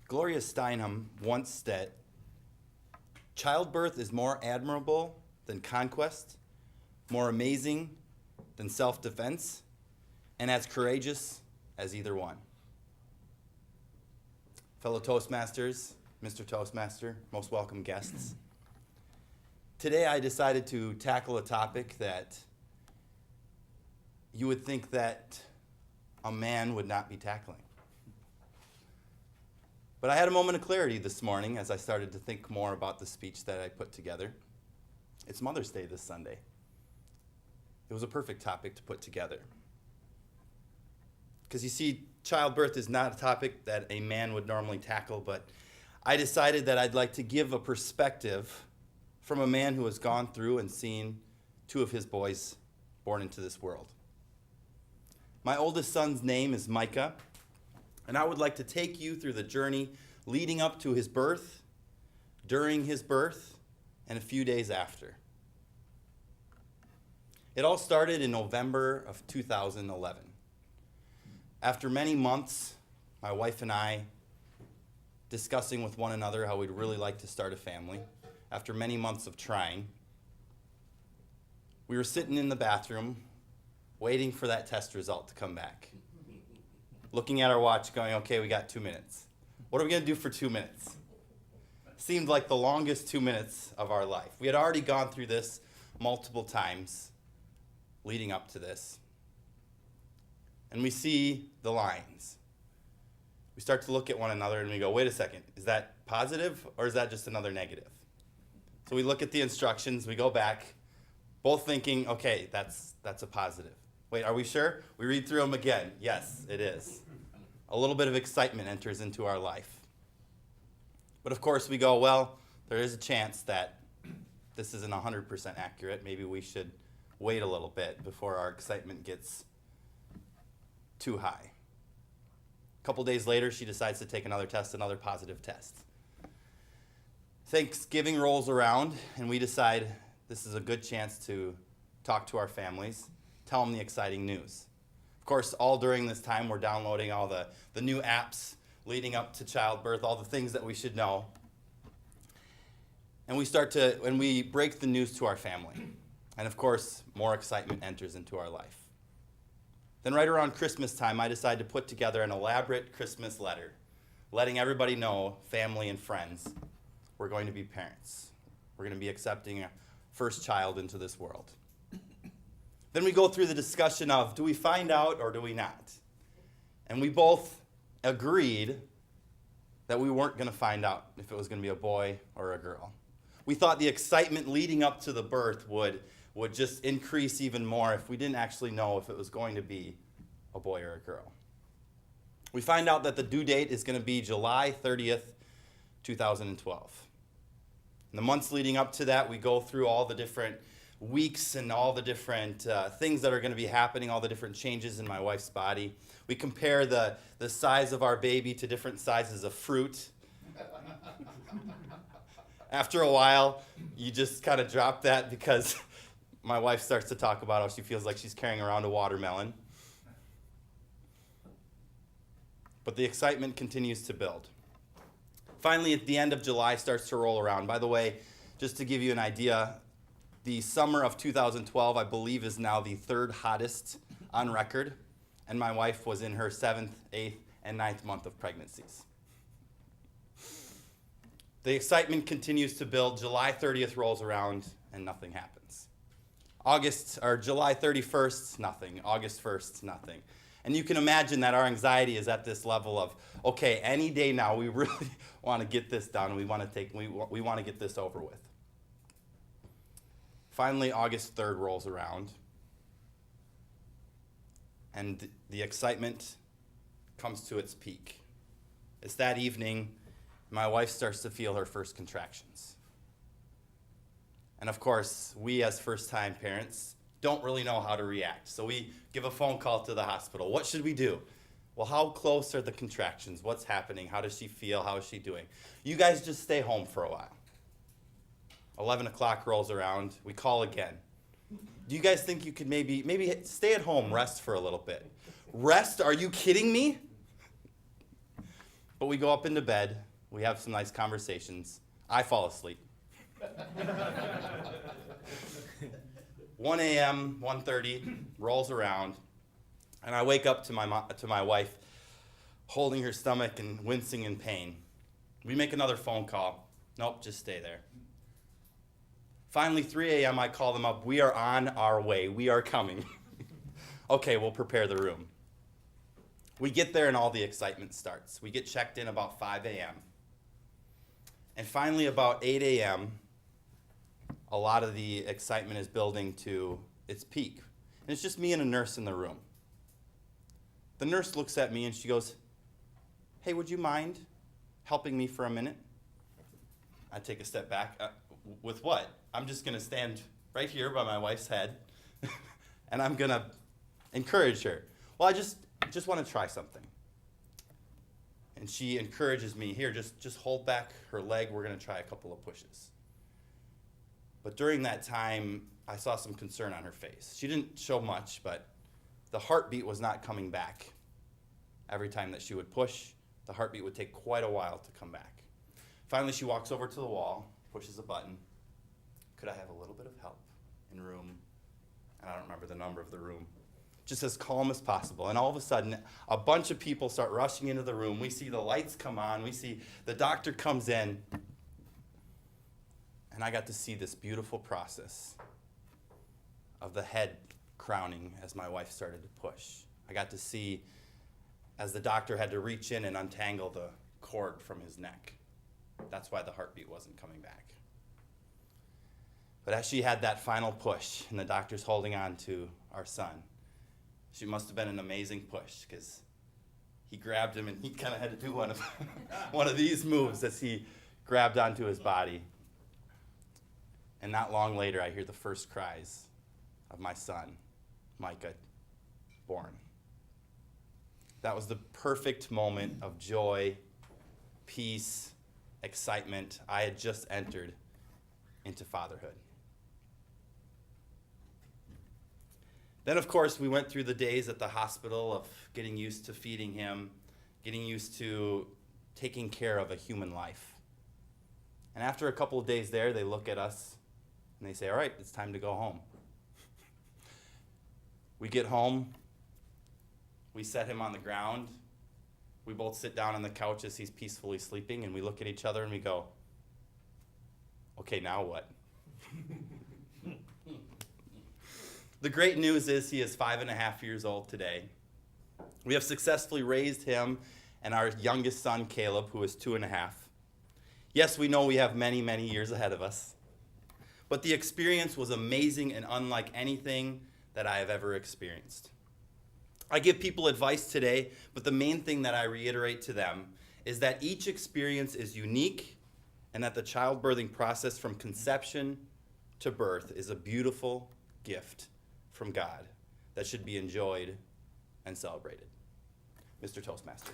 Gloria Steinem once said, "Childbirth is more admirable than conquest, more amazing than self-defense, and as courageous as either one." Fellow Toastmasters, Mr. Toastmaster, most welcome guests. Today I decided to tackle a topic that you would think that a man would not be tackling. But I had a moment of clarity this morning as I started to think more about the speech that I put together. It's Mother's Day this Sunday. It was a perfect topic to put together. Because you see, childbirth is not a topic that a man would normally tackle, but I decided that I'd like to give a perspective from a man who has gone through and seen two of his boys born into this world. My oldest son's name is Micah, and I would like to take you through the journey leading up to his birth, during his birth, and a few days after. It all started in November of 2011. After many months, my wife and I discussing with one another how we'd really like to start a family, after many months of trying, we were sitting in the bathroom waiting for that test result to come back. Looking at our watch going, okay, we got 2 minutes. What are we going to do for 2 minutes? Seemed like the longest 2 minutes of our life. We had already gone through this multiple times leading up to this. And we see the lines. We start to look at one another and we go, wait a second, is that positive or is that just another negative? So we look at the instructions, we go back, both thinking, okay, that's a positive. Wait, are we sure? We read through them again. Yes, it is. A little bit of excitement enters into our life. But of course we go, well, there is a chance that this isn't 100% accurate. Maybe we should wait a little bit before our excitement gets too high. A couple days later, she decides to take another test, another positive test. Thanksgiving rolls around, and we decide this is a good chance to talk to our families, tell them the exciting news. Of course, all during this time, we're downloading all the new apps leading up to childbirth, all the things that we should know. And we break the news to our family. And of course, more excitement enters into our life. Then right around Christmas time, I decided to put together an elaborate Christmas letter, letting everybody know, family and friends, we're going to be parents. We're going to be accepting a first child into this world. Then we go through the discussion of, do we find out or do we not? And we both agreed that we weren't going to find out if it was going to be a boy or a girl. We thought the excitement leading up to the birth would just increase even more if we didn't actually know if it was going to be a boy or a girl. We find out that the due date is going to be July 30th, 2012. In the months leading up to that, we go through all the different weeks and all the different things that are going to be happening, all the different changes in my wife's body. We compare the size of our baby to different sizes of fruit. After a while, you just kind of drop that because my wife starts to talk about how she feels like she's carrying around a watermelon. But the excitement continues to build. Finally, at the end of July starts to roll around. By the way, just to give you an idea, the summer of 2012, I believe, is now the third hottest on record, and my wife was in her 7th, 8th, and 9th month of pregnancies. The excitement continues to build. July 30th rolls around, and nothing happens. July 31st, nothing. August 1st, nothing. And you can imagine that our anxiety is at this level of, okay, any day now, we really want to get this done. We want to get this over with. Finally, August 3rd rolls around, and the excitement comes to its peak. It's that evening, my wife starts to feel her first contractions. And of course, we as first-time parents don't really know how to react. So we give a phone call to the hospital. What should we do? Well, how close are the contractions? What's happening? How does she feel? How is she doing? You guys just stay home for a while. 11 o'clock rolls around. We call again. Do you guys think you could maybe stay at home, rest for a little bit? Rest? Are you kidding me? But we go up into bed. We have some nice conversations. I fall asleep. 1 a.m., 1:30 rolls around, and I wake up to my wife holding her stomach and wincing in pain. We make another phone call. Nope, just stay there. Finally, 3 a.m., I call them up. We are on our way. We are coming. Okay, we'll prepare the room. We get there and all the excitement starts. We get checked in about 5 a.m. And finally, about 8 a.m., a lot of the excitement is building to its peak. And it's just me and a nurse in the room. The nurse looks at me and she goes, "Hey, would you mind helping me for a minute?" I take a step back. With what? I'm just going to stand right here by my wife's head, and I'm going to encourage her. Well, I just want to try something. And she encourages me, here, just hold back her leg. We're going to try a couple of pushes. But during that time, I saw some concern on her face. She didn't show much, but the heartbeat was not coming back. Every time that she would push, the heartbeat would take quite a while to come back. Finally, she walks over to the wall, pushes a button. Could I have a little bit of help in room? And I don't remember the number of the room. Just as calm as possible. And all of a sudden, a bunch of people start rushing into the room. We see the lights come on. We see the doctor comes in. And I got to see this beautiful process of the head crowning as my wife started to push. I got to see as the doctor had to reach in and untangle the cord from his neck. That's why the heartbeat wasn't coming back. But as she had that final push and the doctor's holding on to our son, she must have been an amazing push because he grabbed him and he kind of had to do one of these moves as he grabbed onto his body. And not long later, I hear the first cries of my son, Micah, born. That was the perfect moment of joy, peace, excitement. I had just entered into fatherhood. Then, of course, we went through the days at the hospital of getting used to feeding him, getting used to taking care of a human life. And after a couple of days there, they look at us and they say, "All right, it's time to go home." We get home. We set him on the ground. We both sit down on the couch as he's peacefully sleeping, and we look at each other and we go, "Okay, now what?" The great news is he is 5.5 years old today. We have successfully raised him and our youngest son, Caleb, who is 2.5. Yes, we know we have many, many years ahead of us, but the experience was amazing and unlike anything that I have ever experienced. I give people advice today, but the main thing that I reiterate to them is that each experience is unique and that the childbirthing process from conception to birth is a beautiful gift from God that should be enjoyed and celebrated. Mr. Toastmaster.